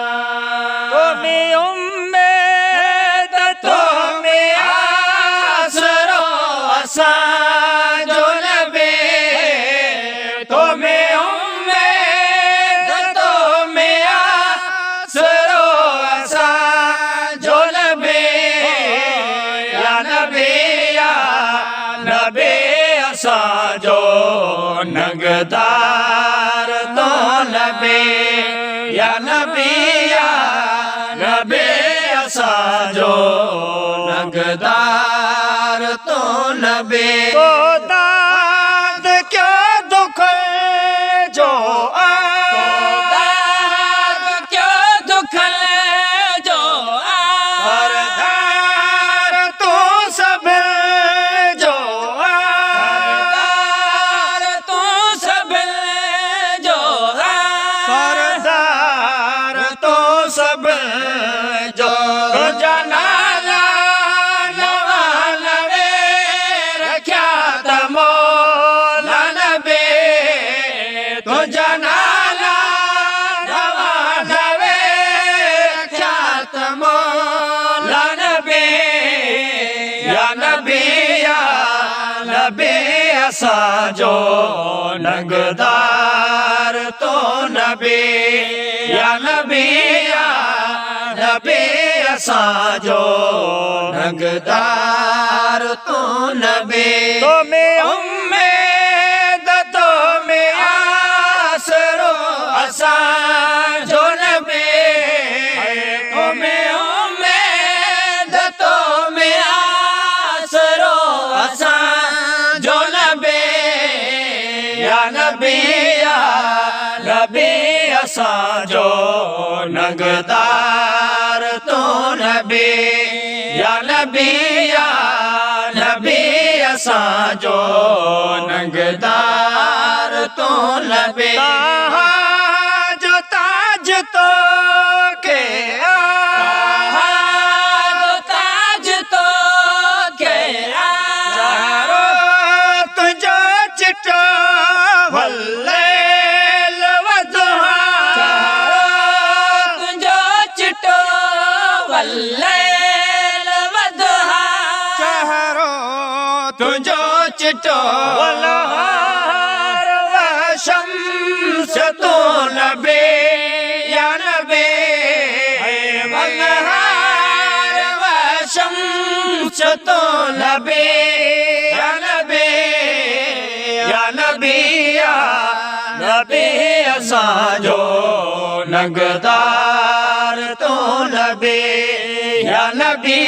तुम्हें उम्मीद तुम्हें आसरो असां जो नबी तुम्हें उम्मीद तुम्हें आसरो असां जो नबी या नबी असां जो नगदार तो नबी या नबी असां जो नगदार तो नबी तो दाद क्या दुख जो दाद क्या दुख जो सरदार तू सब जो सरदार तू सब जो सरदार तो सब जो जनाला नवा नवे रख्या तमोला नबे तो जनाला नवा नवे रख्या तमोला नबे या नबी असां जो नगदार तो नबी या नबी असां जो नगदार तो नबी तुम्हें उम्मीद तुम्हें आसरो असां जो नबी तुम्हें उम्मीद तुम्हें आसरो असां जो नबी या नबी असां जो नगदार तो नबी या नबी असां जो नगदार तो नबी जो ताज तो के ताज तो के तुझो चिटो भले वल्लैल वदहा चहरो तुझो चिटो वलहार व शम्स तो नबी या नबी वलहार व शम्स तो नबी या नबी असां जो नगदार तो नबी या नबी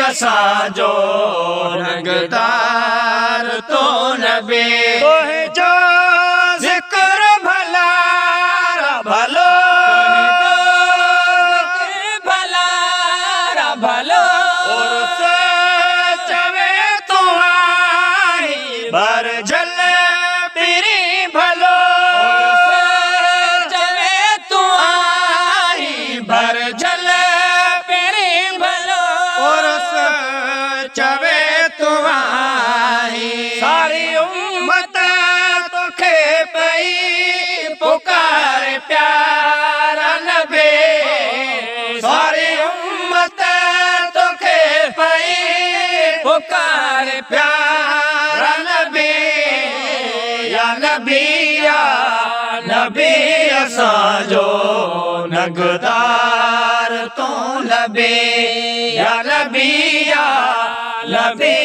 असां जो नगदार तो नबी तोहे जो ज़िक्र भला भलो भला भलो और चवे तू आई भर जल मेरी भलो चवे तू आई भर जल मेरी भलो और चवे तू आई सारी उम्मत तोखे पई पुकार प्यारा नबी सारी उम्मत तोखे पई पुकार प्यारा नबी या नबी असां जो नगदार तो नबी या नबी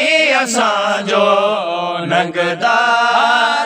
असां जो नगदार